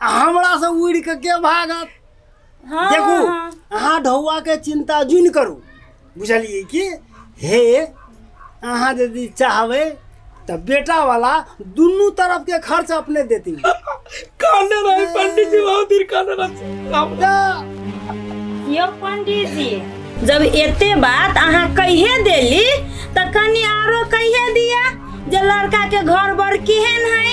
हमरा से उड़ के भागत। हाँ, देखू हाँ। अहाँ ढौआ के चिंता जुन करू, बुझलिए कि हे अहाँ यदि चाहबे तो बेटा वाला दोनों तरफ के खर्च अपने देती। काने रहे पंडित जी, बहुत देर काने रहे। यो पंडित जी, जब एते बात अहाँ कहिए देली तो कनी आरो कहिए दिया जे लड़का के घर बर केहन है।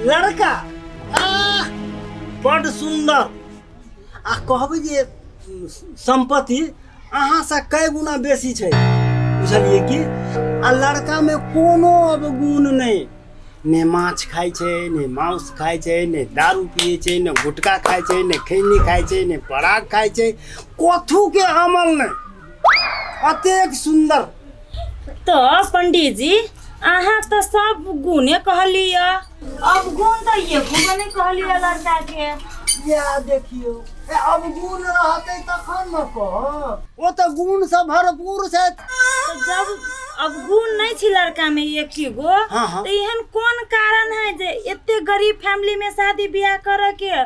लड़का बड़ सुंदर आ कहबे जे संपत्ति अहाँ से कई गुना बेसी छै, बुझलिए कि आ लड़का में कोनो अवगुण नहीं, ने माछ खाइ छै, ने मांस खाइ छै, ने दारू पिए छै, ने गुटखा खाइ छै, ने खैनी खाइ छै, ने पराग खाइ छै, कथू के अमल नहीं, अतेक सुंदर। तो पंडित जी अहाँ तो सब गुणे कहलिए, अब गुण तो ये गुण नहीं कहलिए लड़का के। या देखियो अब गुण रहते तखन न कह, वो तो गुण से भरपूर छै। तो जब अब गुण नहीं छी लड़का में एक ही गो, हाँ। तो एहन कौन कारण है जे इतने गरीब फैमिली में शादी ब्याह करे के,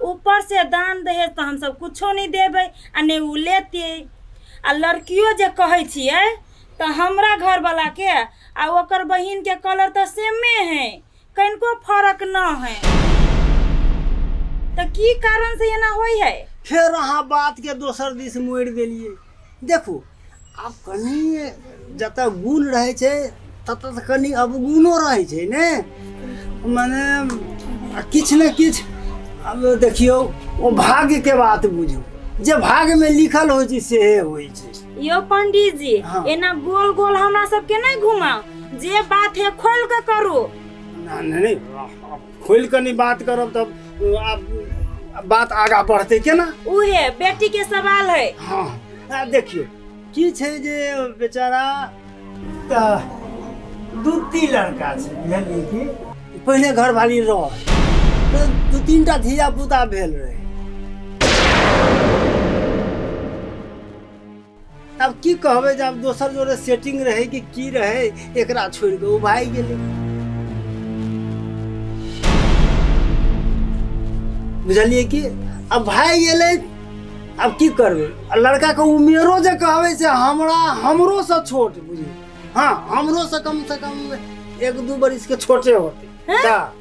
ऊपर से दान दहेज तो हम सब कुछो नहीं देबे आ नहीं उ लेते। आ लड़कियों जे कहे छिए तो हमरा घर वाला के आ ओकर बहिन के कलर तो सेमे है, कनको फर्क न है, तो की कारण से एना होई है? फिर अहाँ बात के दोसर दिस मोड़ देलिए। देखू अब कनी जतऽ गुण रहे छै ततऽ कनी अवगुणो रहे छै ने, माने किछ न किछ। अब देखियो वो भाग्य के बात बुझू, जे भाग्य में लिखल हो छै से होइ छै। यो पंडित जी हाँ। एना गोल गोल हमरा सबके नहीं घुमाओ, जे बात है खोल के करू। नहीं खोल के नहीं बात करब तब बात आगा बढ़ते केना। उहे बेटी के सवाल है। हाँ देखियो की छै जे बेचारा दूती लड़का छै, बुझलिए कि पहले घर वाली रह तो 2-3टा धिया पुता भेल रहे। अब की कहबे जब दोसर जोरे सेटिंग रहे कि की रहे, एकरा छोड़ के वो भाई गेले, बुझलिए कि अब भाई गेले। अब की करबे, लड़का के उमेरो जे कहबे से हमरो से छोट, बुझिए हाँ हमरो से कम 1-2 बरिस के छोटे होते। हाँ?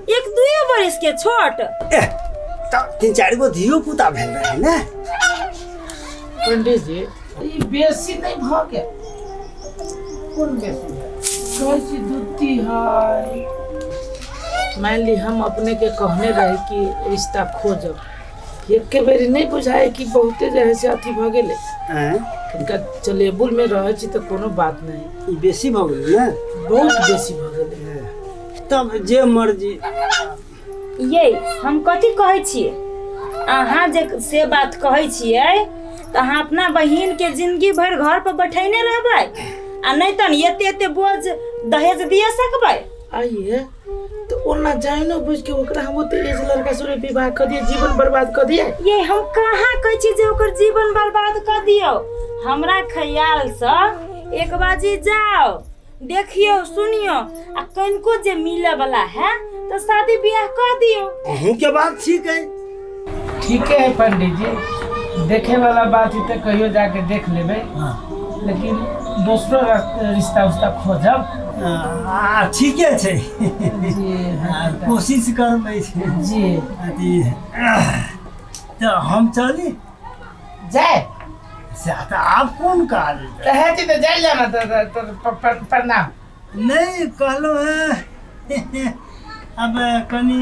1-2 बरिस के छोट? 3-4 गो धियो पुता भेल रहे ने। पंडित जी ये बेसी नहीं भ गया, कौन बेसी है? कैसी दूती है? मान ली हम अपने के कहने रहे कि रिश्ता खोजब, एक के बेरी नहीं बुझाए कि बहुते रहे से अथी भ गेले। इनका चलेबुल में रहे छी तो कोनो बात नहीं, बेसी भ गेलै ने, बहुत बेसी भ गेले। तब जे मर्जी। ये हम कथी कहे छिए, अहाँ जे से बात कहे छिए तो अहाँ अपना बहिन के जिंदगी भर घर पर बैठेने रहबै आ नहीं तो एते बोझ दहेज दिए सकबै। आइए तो ओना जाए न बुझ के ओकरा हम ओते एज लड़का से विवाह कर दिए, जीवन बर्बाद कर दिए। ये हम कहाँ कहे छी जे ओकर जीवन बर्बाद कर दियो। हमरा ख्याल से एक बाजी जाओ देखियो सुनियो आ कनको जे मिले वाला है तो शादी ब्याह कर दियो। अहूँ के बात ठीक है। ठीक है पंडित जी, देखे वाला बात है तो कहियो जाके देख लेबे। लेकिन दूसरो रिश्ता उस्ता खोजब। ठीके छै जी कोशिश करबै जी। तो हम चली जाए तो आप कौन काज कहती तो जाए जाना तो प्रणाम। नहीं कहलो है अब कनी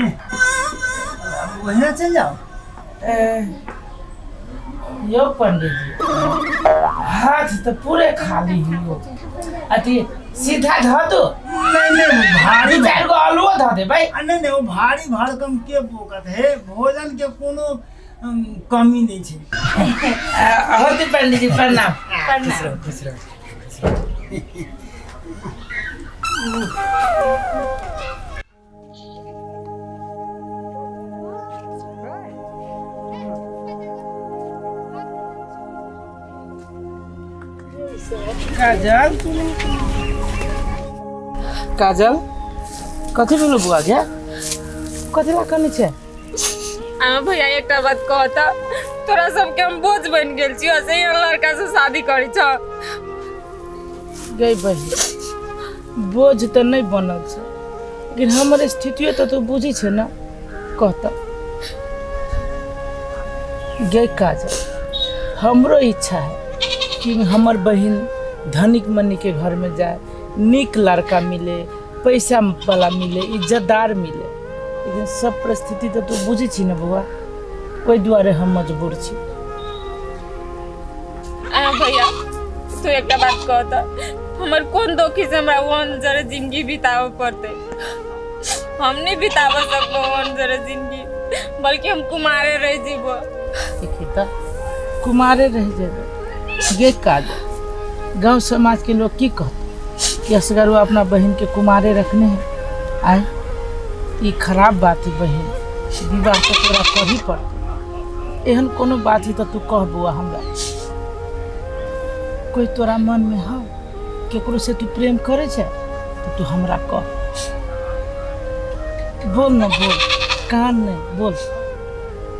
वही चल जाओ। यो पंडित जी हाथ तो पूरे खाली ही हो, अति सीधा धो दो। नहीं भारी 2-4 गो आलू धो दे भाई। नहीं वो भारी भरकम के पोकत है, भोजन के कोनो कमी नहीं छे। होती पंडित जी प्रणाम। खुश रहो। काजल काजल कथी बोलो बुआ गया कथी ला करनी छे? भैया एक बात कहता तोरा सबके हम बोझ बन गेल छी से लड़का से शादी करी छ गई बही बोझ तो नहीं बनल छे लेकिन हमर स्थिति तो तू बुझी छे ना कहता गई काजल हमरो इच्छा है कि हमर बहन धनिक मनी के घर में जाए निक लड़का मिले पैसा वाला मिले इज्जतदार मिले लेकिन सब परिस्थिति तो तू बुझी छी ना बुआ ओहि दुआरे हम मजबूर छी। भैया तू एक बात कहता हमर कौन दोखी से हमरा वन जरे जिंदगी बितावे पड़ते हम नहीं बिताव सकबो वन जरे जिंदगी बल्कि हम कुमारे रह जीबो। देखी तो कुमारे रह जेबे गे काज गांव समाज के लोग की कहते कि असगर वो अपना बहन के कुमारे रखने हैं आए ये खराब बात है बहन विवाह तो तोरा कही पड़ते एहन कोनो बात ही तो तू कह बुआ हमरा कोई तोरा मन में हो केकरो से तू प्रेम करे छे तो तू हमरा कह बोल ना बोल कान नहीं बोल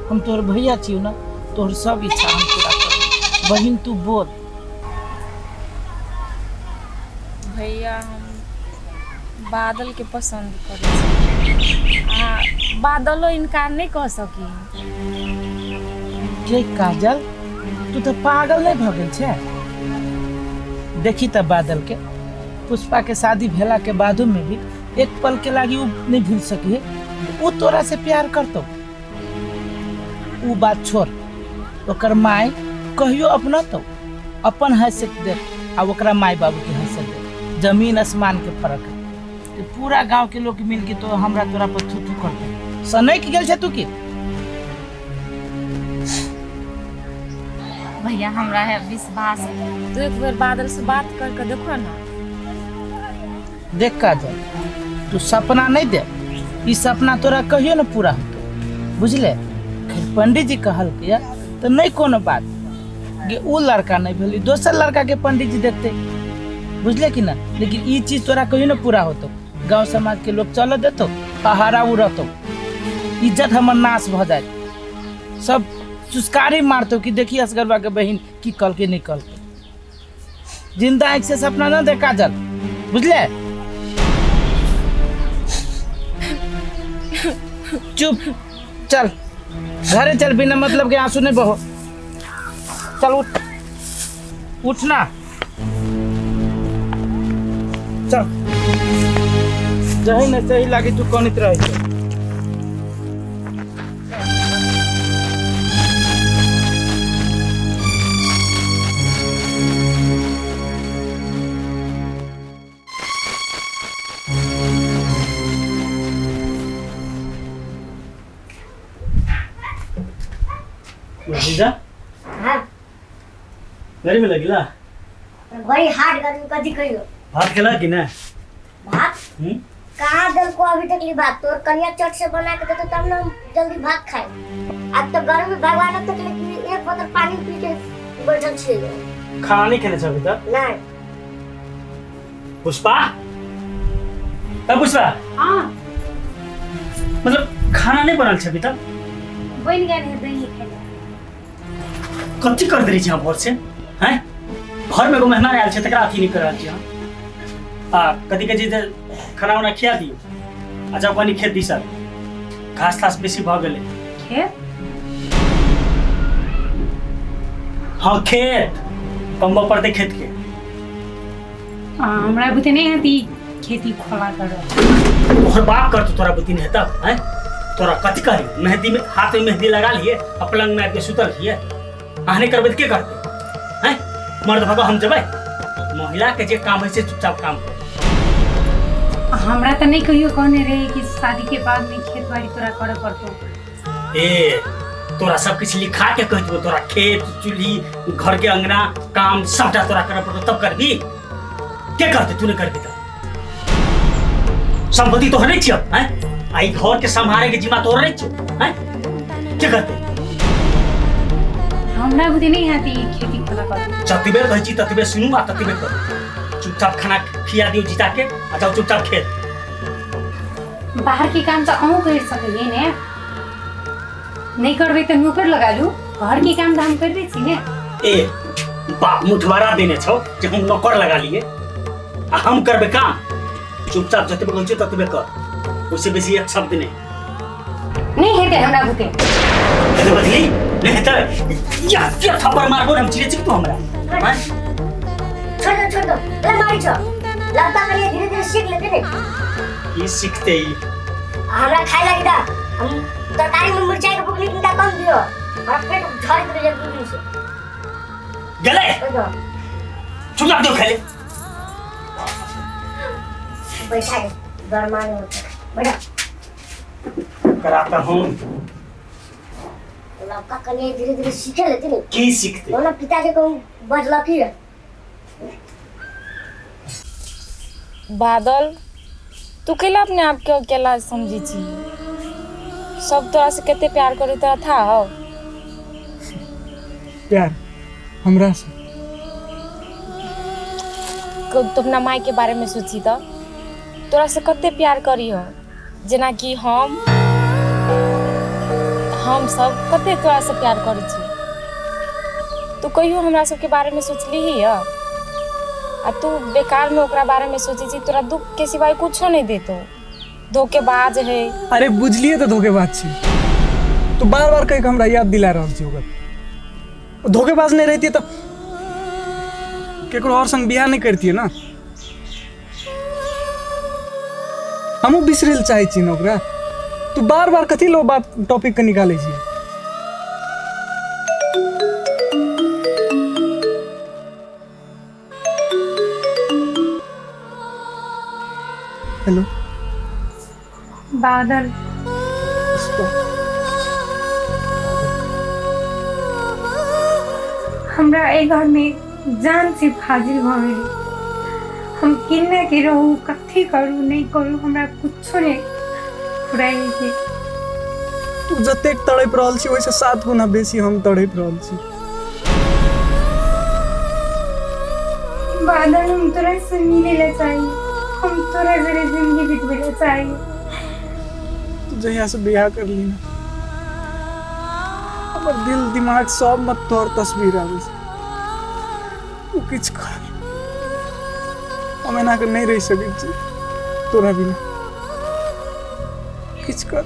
हम तोर भैया छियो ना तोर सब इच्छा हम पूरा कर बहन तू बोल। भैया हम बादल के पसंद करे छी बादलो इनकार नहीं कह सकी। के काजल तू तो पागल नहीं भ गेल छे देखी त बादल के पुष्पा के शादी भेला के बादो में भी एक पल के लागी उ नहीं भूल सकी उ तोरा से प्यार करतो उ बात छोड़ ओकर माय कहियो अपना तो अपन हैसियत देख आ ओकरा माय बाबू के हैसियत देख जमीन आसमान के फर्क है कि पूरा गांव के लोग मिल के तो हमरा तोरा पर थू थू करते सनक गेल छे तू की। भैया हमरा है विश्वास तू एक बार बादल से बात करके देखो ना। देख काजल तू सपना नहीं दे ई सपना तोरा कहियो ना पूरा होतो बुझले खैर पंडित जी कहल के तो नहीं कोनो बात कि उ लड़का नहीं भेली दोसर लड़का के पंडित जी देखते बुझले कि ना लेकिन ई चीज तोरा कहियो ना पूरा होतो गांव समाज के लोग चलो देतो पहाड़ा उड़तो इज्जत हमर नाश भ जाए सब चुस्कारी मारतो कि देखी असगरवा के बहन की कल के निकल के जिंदा आँख से सपना ना दे काजल बुझले। चुप चल घरे चल बिना मतलब के आंसू नहीं बहो चल उठ उठना चल जही न सही लागी तू कनित रहे छे। जीजा हाँ गरी में लगिला बड़ी हार्ड गर्मी कथी कहियो भात खेला कि ना भात कहाँ दल को अभी तक ली भात तोर कनिया चट से बना के देतो तब ना हम जल्दी भात खाए आज तो गर्मी भगवान तक लेकिन एक बोतल पानी पी के बैठल छे खाना नहीं खेले अभी तक नहीं पुष्पा अब पुष्पा हाँ मतलब खाना नहीं बनल अभी तक बन गए नहीं दही खेले कथी कर दे रही छी भोर से हैं घर में एगो मेहमान आयल छे तकरा अथी नहीं कर रहल छी कथी के चीज खाना उना खिया दियो अच्छा पानी खेत दी सर घास थास बेसी भ गेले खेत हाँ खेत कमबा पड़ते खेत के हमरा बुते नहीं हती खेती खोला कर तोहर बाप कर तो तोरा बुद्धि नहीं हेता हैं तोरा कथी करी मेहंदी में हाथ में मेहंदी लगा लिए आ पलंग में आके सुतल हिए आहने करबे के करते हैं मर्द भगा हम जबै महिला के जे काम है से चुपचाप काम कर हमरा तो नहीं कहियो कहने रहे कि शादी के बाद में खेत बाड़ी तोरा करे पड़तो ए तोरा सब कुछ लिखा के कह देबो, तोरा खेत चूल्ही घर के अंगना काम सबटा तोरा करे पड़तो, तब करबी। के करते तू नहीं करबी त संपत्ति तो नहीं छियो हैं, आई घर के संभाले के जिम्मा तोरा नहीं छियो हैं, के करते हमरा बुद्धि नहीं आती खेती कला कर। जतबे कहै छी ततबे सुनू आ ततबे करू। चुपचाप खाना खिया दियो जीता के, आ जाओ चुपचाप खेत। बाहर के काम तो अहूँ कर सकिए ने, नहीं करबे तो नौकर लगा लू, घर के काम तो हम करबे छी ने। ए बाप मुठवारा देने छौ जे हम नौकर लगा लिए, आ हम करबे काम। चुपचाप जतबे कहै छी ततबे कर, उससे बेसी एक शब्द नहीं हेते हमरा बुते। हेते बदली नहीं हेते या थप्पड़ मारबो हम चिरे चिक तू हमरा हैं। छोड़ दो ले मारी छो, लगता करिए धीरे धीरे सीख लेते ने। की सीखते ही हमरा खाए लगी दा, हम तरकारी में मिर्चाई के बुकनी किनका कम दियो, हमरा पेट झड़ के रह बुकनी से गले चुपचाप दो खेले। बैठा है गरमाने में बैठा कराता हूँ। लड़का कन्या धीरे धीरे सीखे लेते ने। की सीखते बोला पिताजी को बजला फिर बादल तू केला अपने आप के अकेला समझी छी, सब तोरा से केते प्यार करे तोरा था हो। प्यार हमरा से तो अपना माई के बारे में सोची तो तोरा से कते प्यार करी हो, जेना कि हम सब कते तोरा से प्यार करै छी। तू कहियो हमरा सब के बारे में सोचली ही आ तू बेकार में ओकरा बारे में सोची छी, तोरा दुख के सिवाय कुछो नहीं देतो। धोखेबाज है। अरे बुझलिए तो धोखेबाज छी, तो बार बार कह के हमरा याद दिला रहल छी ओकर। धोखेबाज नहीं रहती तो केकरो और संग बियाह नहीं करती ना। हमहू बिसरेल चाहे छी ना ओकरा, तू बार बार कथी लो बात टॉपिक के निकाले छी। हेलो बादल हमरा ए घर में जान से फाजिल भ गेली। हम किन्ना के रहू, कथी करू नहीं करू, हमरा कुछो नहीं फुराई के। तू जतेक तड़प रहल छी वैसे 7 गुना बेसी हम तड़प रहल छी। बादल हम तोरा से मिले ला चाहिए, हम तोरा जरे जिंदगी बितावे ला चाहिए। तू जहिया से बियाह कर ली ना, हमर दिल दिमाग सब मत तोर तस्वीर आवे छै। तू किछ कर, हम एना के नहीं रह सकै छी तोरा बिना। किछ कर।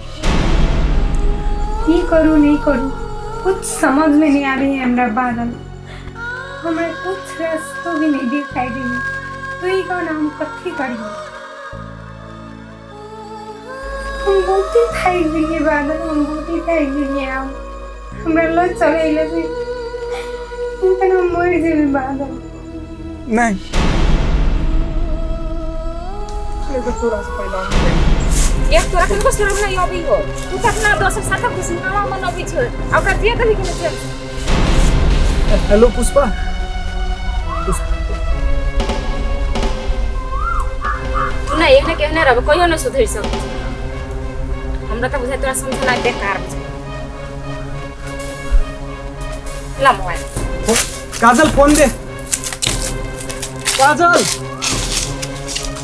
की करू नहीं करू कुछ समझ में नहीं आ रही है हमरा बादल। हमरा कुछ रास्ता भी नहीं दिखाई दे। तू ही कहो ना हम कथी करिए। हम बहुत ही थक गए बादल, हम बहुत ही थक गए। हमरा लो चले ले इतना मर जेबे बादल। नहीं तो तोरा से पहले एक तोरा के बस शर्म नहीं आबी हो, तू तक ना दोस्त साथ खुशी ना मनबी छ आ ओकरा दिए कभी के चल। हेलो पुष्पा, तू ना एक ने कहने रहब कहियो न सुधर सक। हमरा त बुझाय तोरा समझना बेकार छ। ला मोबाइल काजल फोन दे।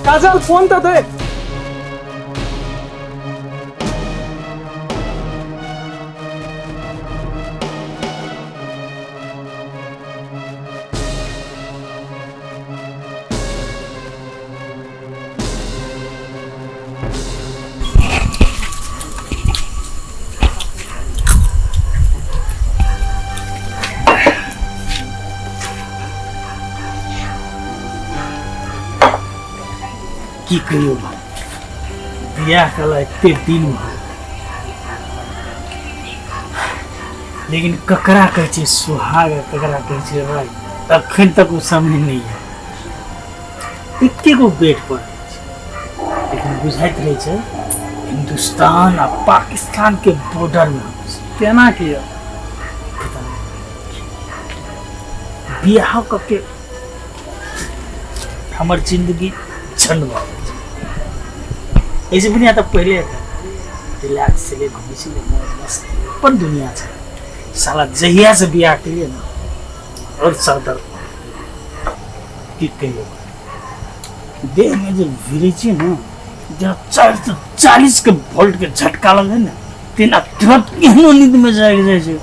काजल फोन तो दे। की कहियो बियाह कला एते दिन भऽ, लेकिन ककरा कहै छै सुहाग, ककरा कहै छै राय, अखन तक वो समझ नहीं है। एके गो बेट पर लेकिन बुझाइत रहे छै हिंदुस्तान आ पाकिस्तान के बॉर्डर में। केना किया बियाह करके हमर जिंदगी झंड भऽ गेल छै। ऐसे पनि यहाँ त पहिले रिलैक्स से घूमे छी मस्त अपन दुनिया छै। साला जहिया से बियाह केलिए ना और सरदर की कहियो देह में जो भिड़े छी ना जहाँ 440 के वोल्ट के झटका लगे ना तेना तुरंत केहनो नींद में जाग जाए छै।